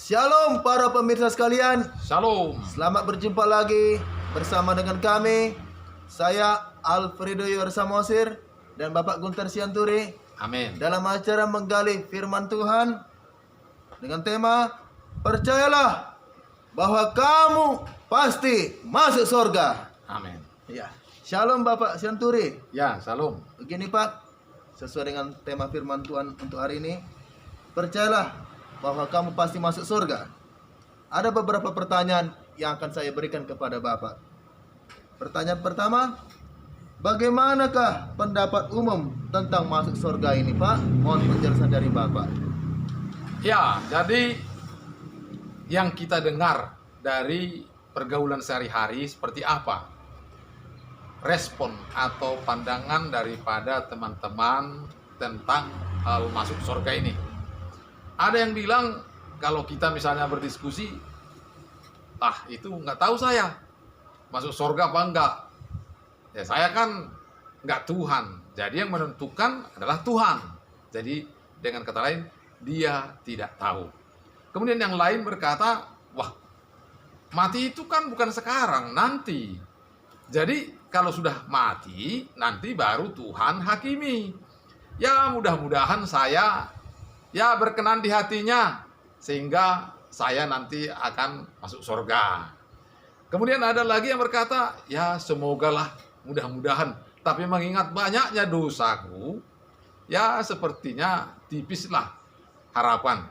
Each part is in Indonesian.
Shalom para pemirsa sekalian. Shalom. Selamat berjumpa lagi bersama dengan kami. Saya Alfredo Yorsamosir dan Bapak Gunter Sianturi. Amin. Dalam acara menggali firman Tuhan dengan tema percayalah bahwa kamu pasti masuk surga. Amin. Ya. Shalom Bapak Sianturi. Ya, shalom. Begini Pak, sesuai dengan tema firman Tuhan untuk hari ini, percayalah bahwa kamu pasti masuk surga. Ada beberapa pertanyaan yang akan saya berikan kepada Bapak. Pertanyaan pertama, bagaimanakah pendapat umum tentang masuk surga ini, Pak? Mohon penjelasan dari Bapak. Ya, jadi yang kita dengar dari pergaulan sehari-hari seperti apa? Respon atau pandangan daripada teman-teman tentang hal masuk surga ini. Ada yang bilang kalau kita misalnya berdiskusi, itu nggak tahu saya masuk surga apa enggak. Ya saya kan nggak Tuhan, jadi yang menentukan adalah Tuhan. Jadi dengan kata lain, dia tidak tahu. Kemudian yang lain berkata, wah mati itu kan bukan sekarang, nanti. Jadi kalau sudah mati, nanti baru Tuhan hakimi. Ya mudah-mudahan saya berkenan di hatinya, sehingga saya nanti akan masuk surga. Kemudian ada lagi yang berkata, ya semogalah, mudah-mudahan. Tapi mengingat banyaknya dosaku, ya sepertinya tipislah harapan.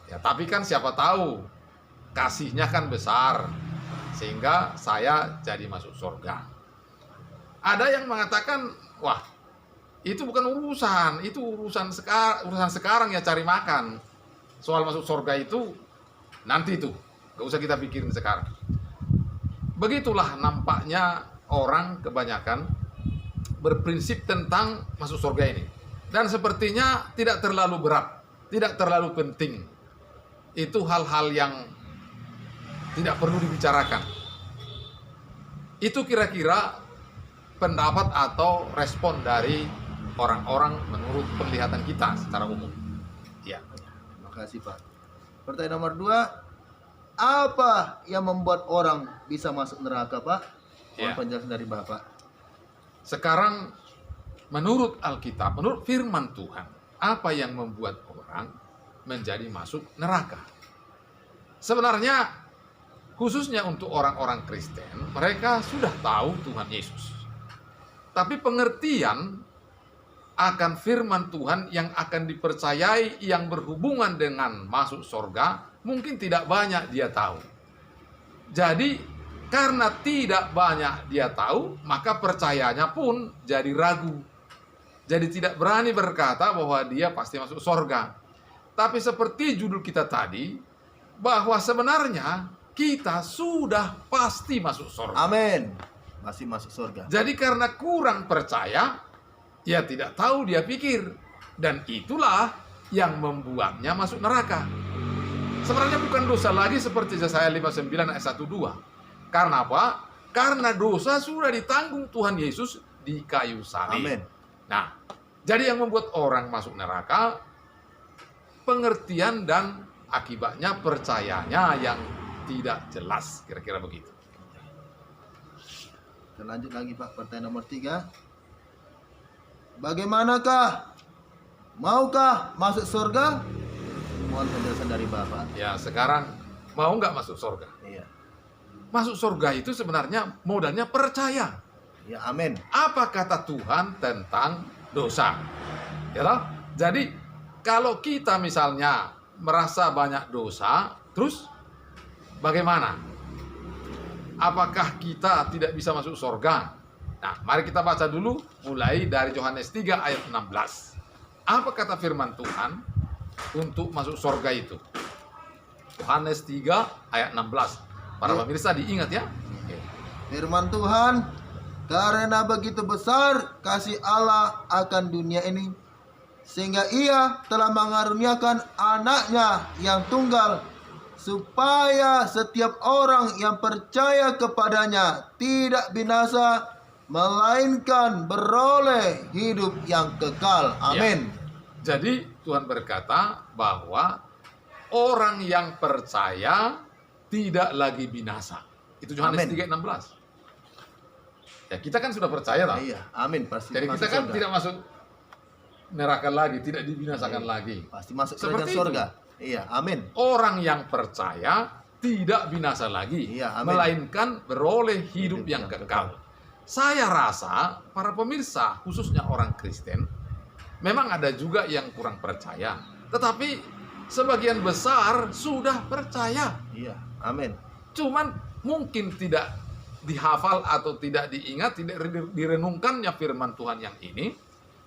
Ya tapi kan siapa tahu, kasihnya kan besar, sehingga saya jadi masuk surga. Ada yang mengatakan, wah itu bukan urusan, itu urusan sekarang ya, cari makan. Soal masuk surga itu nanti itu, gak usah kita pikirin sekarang. Begitulah nampaknya orang kebanyakan berprinsip tentang masuk surga ini. Dan sepertinya tidak terlalu berat, tidak terlalu penting. Itu hal-hal yang tidak perlu dibicarakan. Itu kira-kira pendapat atau respon dari orang-orang menurut penglihatan kita secara umum. Ya. Terima kasih Pak. Pertanyaan nomor 2, apa yang membuat orang bisa masuk neraka, Pak? Mohon penjelasan dari Bapak. Sekarang menurut Alkitab, menurut firman Tuhan, apa yang membuat orang menjadi masuk neraka? Sebenarnya khususnya untuk orang-orang Kristen, mereka sudah tahu Tuhan Yesus. Tapi pengertian akan firman Tuhan yang akan dipercayai yang berhubungan dengan masuk surga mungkin tidak banyak dia tahu. Jadi karena tidak banyak dia tahu, maka percayanya pun jadi ragu. Jadi tidak berani berkata bahwa dia pasti masuk surga. Tapi seperti judul kita tadi, bahwa sebenarnya kita sudah pasti masuk surga. Amin. Masih masuk surga. Jadi karena kurang percaya, ya tidak tahu, dia pikir. Dan itulah yang membuatnya masuk neraka. Sebenarnya bukan dosa lagi seperti Yesaya 59 ayat 1-2. Karena apa? Karena dosa sudah ditanggung Tuhan Yesus di kayu salib. Amin. Nah, jadi yang membuat orang masuk neraka, pengertian dan akibatnya percayanya yang tidak jelas. Kira-kira begitu. Kita lanjut lagi Pak, pertanyaan nomor 3. Bagaimanakah? Maukah masuk surga? Mohon penjelasan dari Bapak. Ya, sekarang mau nggak masuk surga? Iya. Masuk surga itu sebenarnya modalnya percaya. Ya, amin. Apa kata Tuhan tentang dosa? Ya toh? Jadi kalau kita misalnya merasa banyak dosa, terus bagaimana? Apakah kita tidak bisa masuk surga? Nah, mari kita baca dulu mulai dari Yohanes 3 ayat 16. Apa kata firman Tuhan untuk masuk surga itu? Yohanes 3 ayat 16. Para pemirsa diingat ya. Firman Tuhan, karena begitu besar kasih Allah akan dunia ini, sehingga ia telah mengaruniakan anaknya yang tunggal, supaya setiap orang yang percaya kepadanya tidak binasa, melainkan beroleh hidup yang kekal. Amin. Ya. Jadi Tuhan berkata bahwa orang yang percaya tidak lagi binasa. Itu Yohanes Amin. 3:16. Ya, kita kan sudah percaya lah. Iya, amin, pasti. Jadi masuk kita kan surga. tidak masuk neraka lagi, tidak dibinasakan lagi. Pasti masuk Seperti kerajaan itu. surga. Iya, amin. Orang yang percaya tidak binasa lagi, Iya, amin. melainkan beroleh hidup yang kekal. Saya rasa para pemirsa, khususnya orang Kristen, memang ada juga yang kurang percaya. Tetapi sebagian besar sudah percaya. Iya, amin. Cuman mungkin tidak dihafal atau tidak diingat, tidak direnungkannya firman Tuhan yang ini.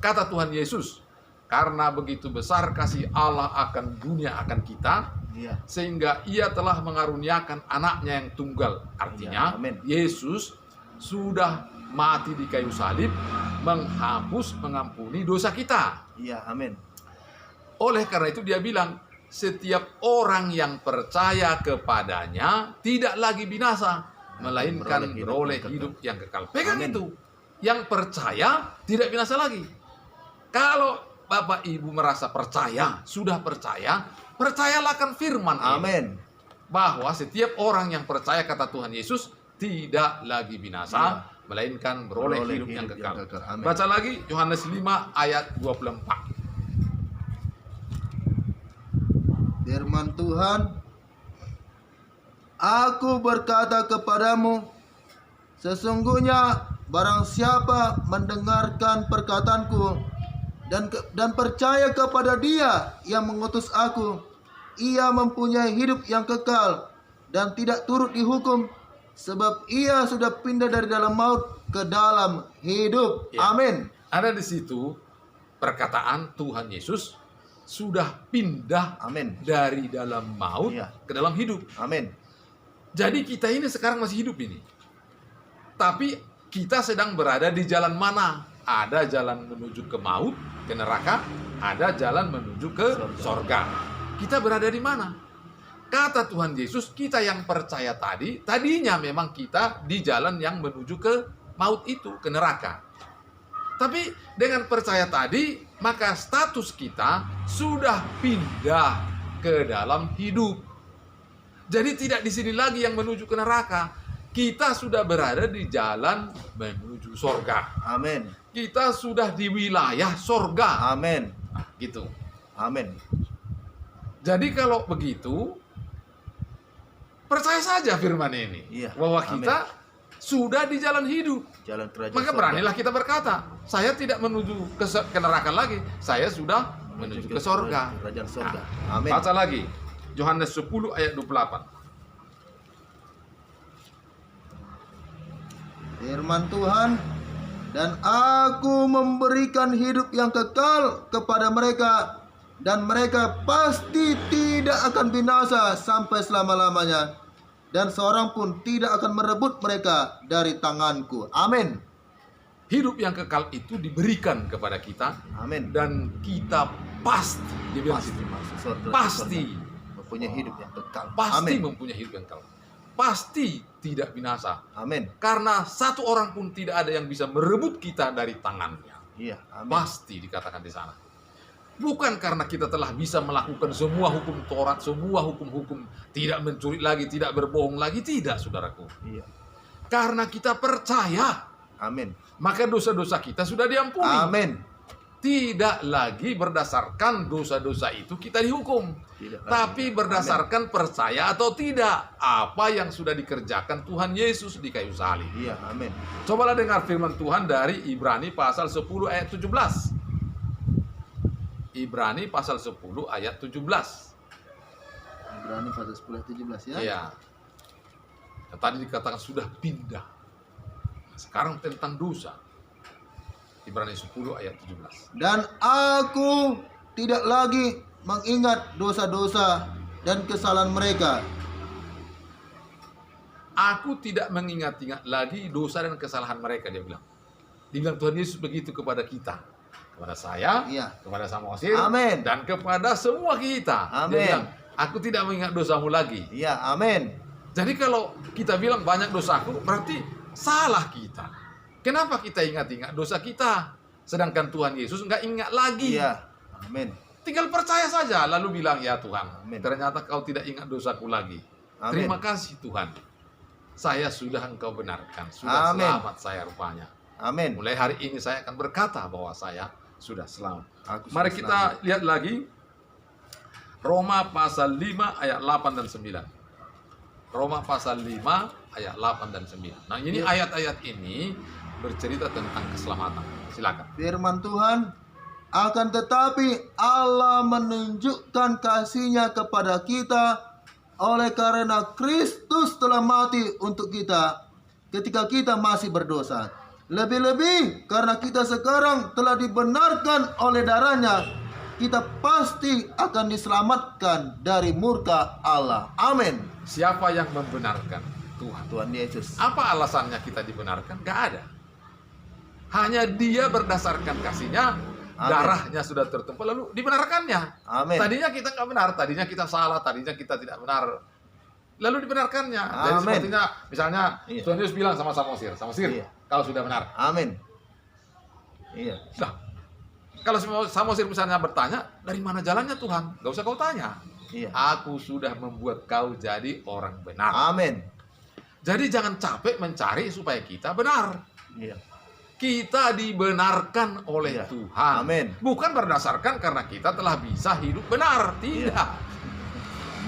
Kata Tuhan Yesus, karena begitu besar kasih Allah akan dunia, akan kita, Iya, sehingga ia telah mengaruniakan anaknya yang tunggal. Artinya, Iya, amin. Yesus sudah mati di kayu salib, menghapus, mengampuni dosa kita. iya, amin. Oleh karena itu dia bilang, setiap orang yang percaya kepadanya tidak lagi binasa, melainkan beroleh hidup yang kekal. Pegang Amin. itu. Yang percaya tidak binasa lagi. Kalau Bapak Ibu merasa percaya, sudah percaya, percayalah akan firman ini. Amin. Bahwa setiap orang yang percaya kata Tuhan Yesus tidak lagi binasa, Iya. melainkan beroleh Beroleh hidup yang hidup kekal. yang kekal. Amin. Baca lagi Yohanes 5 ayat 24. Firman Tuhan, Aku berkata kepadamu, sesungguhnya barang siapa mendengarkan perkataanku dan percaya kepada Dia yang mengutus aku, ia mempunyai hidup yang kekal dan tidak turut dihukum, sebab ia sudah pindah dari dalam maut ke dalam hidup. Ya. Amin. Ada di situ perkataan Tuhan Yesus sudah pindah Amin. dari dalam maut Iya. ke dalam hidup. Amin. Jadi kita ini sekarang masih hidup ini. Tapi kita sedang berada di jalan mana? Ada jalan menuju ke maut, ke neraka, ada jalan menuju ke sorga. Kita berada di mana? Kata Tuhan Yesus, kita yang percaya tadinya memang kita di jalan yang menuju ke maut itu, ke neraka. Tapi dengan percaya tadi, maka status kita sudah pindah ke dalam hidup. Jadi tidak di sini lagi yang menuju ke neraka. Kita sudah berada di jalan menuju sorga. Amin. Kita sudah di wilayah sorga. Amin. Nah, gitu. Amin. Jadi kalau begitu, percaya saja firman ini. Iya, Bahwa amin. kita sudah di jalan hidup. Jalan kerajaan Maka surga. beranilah kita berkata, saya tidak menuju ke neraka lagi. Saya sudah menuju ke sorga. Kerajaan surga. Nah, Amin. baca lagi. Yohanes 10 ayat 28. Firman Tuhan, dan aku memberikan hidup yang kekal kepada mereka, dan mereka pasti tidak akan binasa sampai selama-lamanya, dan seorang pun tidak akan merebut mereka dari tanganku. Amin. Hidup yang kekal itu diberikan kepada kita, Amin. dan kita pasti, dia bilang Pasti situ, masuk surga. pasti, Mempunyai hidup yang kekal. pasti Amin. mempunyai hidup yang kekal. Pasti tidak binasa. Amin. Karena satu orang pun tidak ada yang bisa merebut kita dari tangannya. Iya. Amin. Pasti dikatakan di sana. Bukan karena kita telah bisa melakukan semua hukum Taurat, semua hukum-hukum, tidak mencuri lagi, tidak berbohong lagi, tidak, saudaraku. Iya. Karena kita percaya, Amin. maka dosa-dosa kita sudah diampuni. Amin. Tidak lagi berdasarkan dosa-dosa itu kita dihukum, Tidak lagi. tapi berdasarkan percaya atau tidak apa yang sudah dikerjakan Tuhan Yesus di kayu salib. Iya. Amin. Cobalah dengar firman Tuhan dari Ibrani pasal 10 ayat 17. Ibrani pasal 10 ayat 17. Ibrani pasal 10 ayat 17 ya. Iya. Yang tadi dikatakan sudah pindah. Nah, sekarang tentang dosa. Ibrani 10 ayat 17. Dan aku tidak lagi mengingat dosa-dosa dan kesalahan mereka. Aku tidak mengingat-ingat lagi dosa dan kesalahan mereka, dia bilang. Dibilang Tuhan Yesus begitu kepada kita. Kepada saya, Iya. kepada Samosir, Amin. dan kepada semua kita. Amin. Dia bilang, aku tidak mengingat dosamu lagi. Iya. Amin. Jadi kalau kita bilang banyak dosaku, berarti salah kita. Kenapa kita ingat-ingat dosa kita? Sedangkan Tuhan Yesus nggak ingat lagi. Iya. Amin. Tinggal percaya saja, lalu bilang, ya Tuhan, Amin. ternyata kau tidak ingat dosaku lagi. Amin. Terima kasih Tuhan. Saya sudah engkau benarkan, sudah Amin. selamat saya rupanya. Amin. Mulai hari ini saya akan berkata bahwa saya sudah selamat. Aku Mari sudah kita lihat lagi Roma pasal 5 ayat 8 dan 9. Roma pasal 5 ayat 8 dan 9. Nah, ini Ya. ayat-ayat ini bercerita tentang keselamatan. Silakan. Firman Tuhan, akan tetapi Allah menunjukkan kasih-Nya kepada kita oleh karena Kristus telah mati untuk kita ketika kita masih berdosa. Lebih-lebih karena kita sekarang telah dibenarkan oleh darah-Nya, kita pasti akan diselamatkan dari murka Allah. Amin. Siapa yang membenarkan? Tuhan. Tuhan Yesus. Apa alasannya kita dibenarkan? Gak ada. Hanya Dia berdasarkan kasih-Nya, Amin. darahnya sudah tertumpah, lalu dibenarkannya. Amin. Tadinya kita nggak benar, tadinya kita salah, tadinya kita tidak benar, lalu dibenarkannya. Jadi Amin. sepertinya, misalnya Iya. Tuhan Yesus bilang sama Samosir, Iya. kau sudah benar. Amin. Iya. Nah, kalau Samosir misalnya bertanya, dari mana jalannya Tuhan? Gak usah kau tanya. Iya. Aku sudah membuat kau jadi orang benar. Amin. Jadi jangan capek mencari supaya kita benar. Iya. Kita dibenarkan oleh Iya. Tuhan. Amin. Bukan berdasarkan karena kita telah bisa hidup benar. Tidak.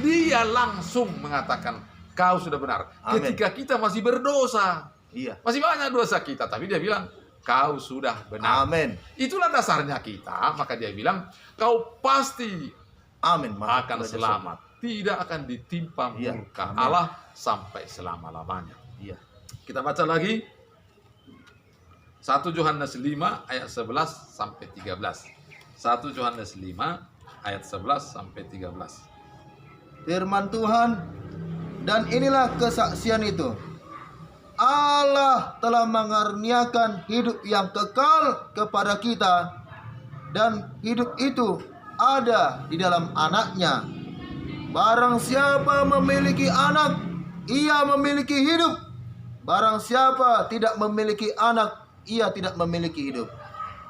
Dia langsung mengatakan kau sudah benar. Amin. Ketika kita masih berdosa. Iya. Masih banyak dosa kita. Tapi dia bilang kau sudah benar. Amin. Itulah dasarnya kita. Maka dia bilang kau pasti Amin. akan selamat. Tidak akan ditimpa Iya. murka Amin. Allah sampai selama-lamanya. Iya. Kita baca lagi 1 Yohanes 5 ayat 11 sampai 13. 1 Yohanes 5 ayat 11 sampai 13. Firman Tuhan, dan inilah kesaksian itu. Allah telah mengaruniakan hidup yang kekal kepada kita, dan hidup itu ada di dalam Anaknya. Barang siapa memiliki anak, ia memiliki hidup. Barang siapa tidak memiliki anak, ia tidak memiliki hidup.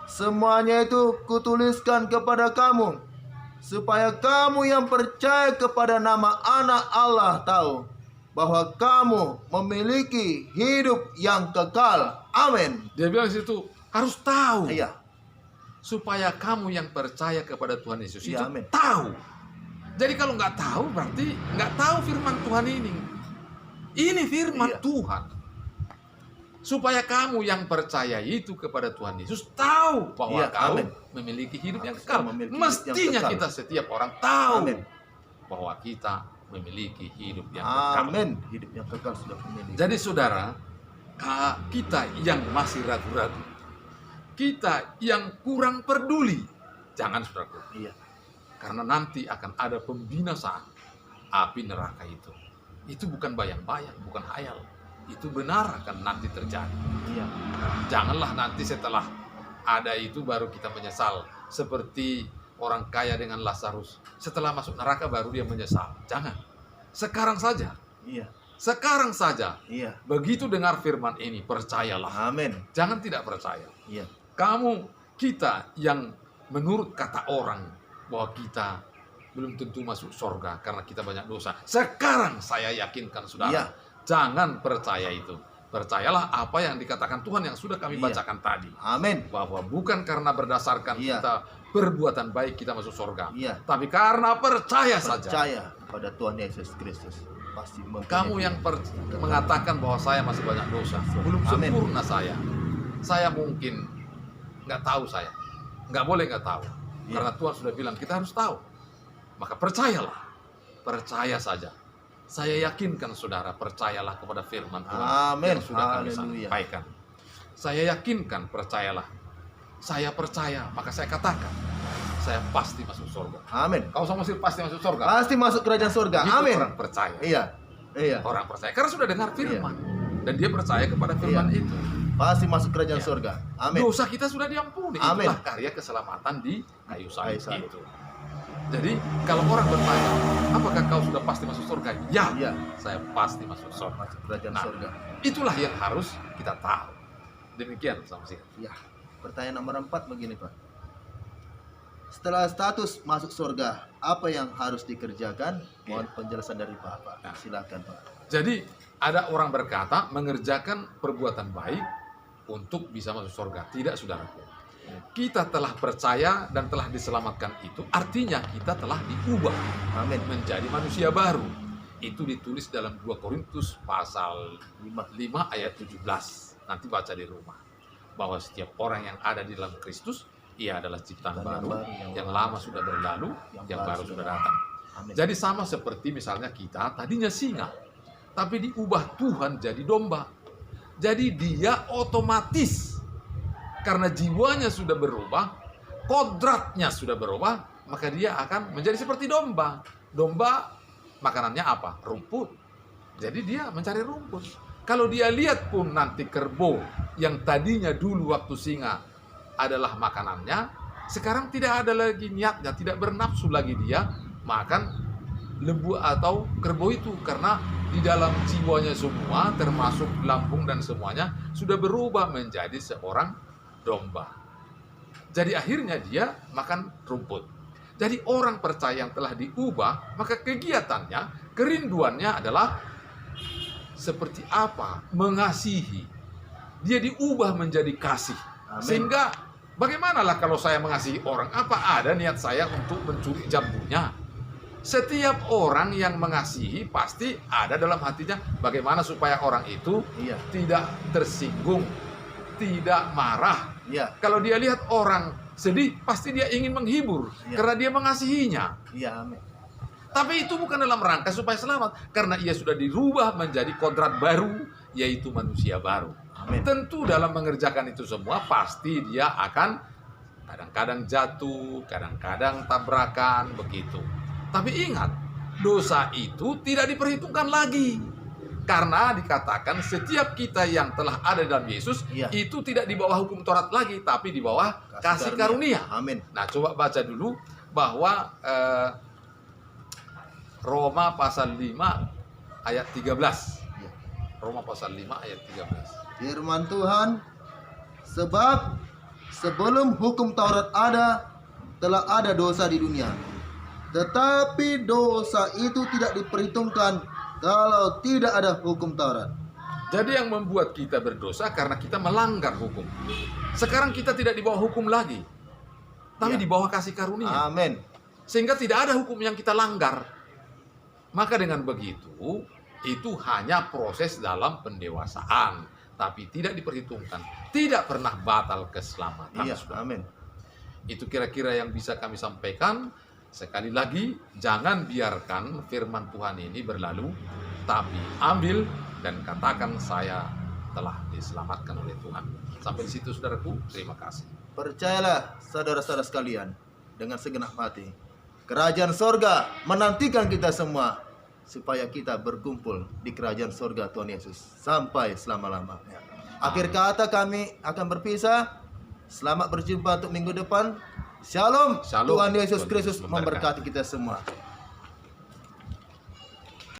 Semuanya itu kutuliskan kepada kamu, supaya kamu yang percaya kepada nama Anak Allah tahu bahwa kamu memiliki hidup yang kekal. Amin. Dia bilang di situ harus tahu. Iya. Supaya kamu yang percaya kepada Tuhan Yesus itu Iya, amin. tahu. Jadi kalau nggak tahu berarti nggak tahu firman Tuhan ini. Ini firman Iya. Tuhan. Supaya kamu yang percaya itu kepada Tuhan Yesus tahu bahwa Iya, kau amin. memiliki hidup yang Kau kekal. memiliki hidup yang Mestinya kekal. kita setiap orang tahu Amin. bahwa kita memiliki hidup yang kekal. Amin. Hidup yang kekal sudah memiliki. Jadi saudara, kita yang masih ragu-ragu, kita yang kurang peduli, jangan saudaraku. Iya. Karena nanti akan ada pembinasaan api neraka itu. Itu bukan bayang-bayang, bukan hayal. Itu benar akan nanti terjadi. Iya. Janganlah nanti setelah ada itu baru kita menyesal. Seperti orang kaya dengan Lazarus. Setelah masuk neraka baru dia menyesal. Jangan. Sekarang saja. Iya. Sekarang saja. Iya. Begitu dengar firman ini, percayalah. Amin. Jangan tidak percaya. Iya. Kamu, kita yang menurut kata orang bahwa kita belum tentu masuk surga karena kita banyak dosa. Sekarang saya yakinkan saudara, Iya. jangan percaya itu. Percayalah apa yang dikatakan Tuhan yang sudah kami Iya. bacakan tadi. Amin. Bahwa bukan karena berdasarkan Iya. kita perbuatan baik kita masuk surga. Iya. Tapi karena percaya saja. Percaya pada Tuhan Yesus Kristus. Pasti mempunyai Kamu yang mengatakan bahwa saya masih banyak dosa, belum Amin. sempurna saya. Saya mungkin nggak tahu saya. Nggak boleh nggak tahu. Iya. Karena Tuhan sudah bilang kita harus tahu. Maka percayalah. Percaya saja. Saya yakinkan saudara, percayalah kepada firman Tuhan Amin. yang sudah kami Haleluya. sampaikan. Saya yakinkan, percayalah. Saya percaya, maka saya katakan, saya pasti masuk surga. Amin. Kau sama sih pasti masuk surga. Pasti masuk kerajaan surga. Begitu Amin. orang percaya. Iya. Iya. Orang percaya karena sudah dengar firman dan dia percaya kepada firman Iya. itu. Pasti masuk kerajaan Iya. surga. Amin. Dosa kita sudah diampuni. Amin. Itulah karya keselamatan di kayu salib Kayu salib. itu. Jadi kalau orang bertanya, apakah kau sudah pasti masuk surga? Ya, Iya. saya pasti masuk surga. Masuk kerajaan Nah, surga. itulah yang harus kita tahu. Demikian, Samsi. Ya. Pertanyaan nomor 4 begini, Pak. setelah status masuk surga, apa yang harus dikerjakan? Mohon penjelasan dari Bapak. Nah. Silakan Pak. Jadi ada orang berkata mengerjakan perbuatan baik untuk bisa masuk surga. Tidak, saudaraku. Kita telah percaya dan telah diselamatkan itu artinya kita telah diubah Amin. menjadi manusia baru. Itu ditulis dalam 2 Korintus pasal 5 ayat 17. Nanti baca di rumah. Bahwa setiap orang yang ada di dalam Kristus, ia adalah ciptaan baru, yang lama sudah berlalu, yang baru sudah datang. Amin. Jadi sama seperti misalnya kita tadinya singa, tapi diubah Tuhan jadi domba. Jadi dia otomatis, karena jiwanya sudah berubah, kodratnya sudah berubah, maka dia akan menjadi seperti domba. Domba makanannya apa? Rumput. Jadi dia mencari rumput. Kalau dia lihat pun nanti kerbau yang tadinya dulu waktu singa adalah makanannya, sekarang tidak ada lagi niatnya, tidak bernafsu lagi dia makan lembu atau kerbau itu, karena di dalam jiwanya semua termasuk lambung dan semuanya sudah berubah menjadi seorang domba. Jadi akhirnya dia makan rumput. Jadi orang percaya yang telah diubah, maka kegiatannya, kerinduannya adalah seperti apa? Mengasihi. Dia diubah menjadi kasih. Amin. Sehingga bagaimanalah kalau saya mengasihi orang? Apa ada niat saya untuk mencuri jambunya? Setiap orang yang mengasihi pasti ada dalam hatinya bagaimana supaya orang itu Iya. tidak tersinggung, tidak marah. Iya. Kalau dia lihat orang sedih, pasti dia ingin menghibur Iya. karena dia mengasihinya. Iya, amin. Tapi itu bukan dalam rangka supaya selamat, karena ia sudah dirubah menjadi kodrat baru, yaitu manusia baru. Amin. Tentu dalam mengerjakan itu semua pasti dia akan kadang-kadang jatuh, kadang-kadang tabrakan, begitu. Tapi ingat, dosa itu tidak diperhitungkan lagi. Karena dikatakan setiap kita yang telah ada dalam Yesus, Iya. itu tidak di bawah hukum Taurat lagi, tapi di bawah kasih karunia. Amin. Nah, coba baca dulu bahwa Roma pasal 5 ayat 13. Iya. Roma pasal 5 ayat 13. Firman Tuhan, sebab sebelum hukum Taurat ada, telah ada dosa di dunia. Tetapi dosa itu tidak diperhitungkan kalau tidak ada hukum Taurat. Jadi yang membuat kita berdosa karena kita melanggar hukum. Sekarang kita tidak di bawah hukum lagi, tapi Ya. di bawah kasih karunia. Amin. Sehingga tidak ada hukum yang kita langgar. Maka dengan begitu, itu hanya proses dalam pendewasaan, tapi tidak diperhitungkan. Tidak pernah batal keselamatan. Iya, saudara. amin. Itu kira-kira yang bisa kami sampaikan. Sekali lagi, jangan biarkan firman Tuhan ini berlalu, tapi ambil dan katakan saya telah diselamatkan oleh Tuhan. Sampai di situ saudaraku, terima kasih. Percayalah saudara-saudara sekalian, dengan segenap hati, kerajaan sorga menantikan kita semua supaya kita berkumpul di kerajaan sorga Tuhan Yesus sampai selama-lamanya. Akhir kata kami akan berpisah. Selamat berjumpa untuk minggu depan. Shalom. Shalom. Tuhan Yesus Tuhan Kristus Yesus memberkati kita semua.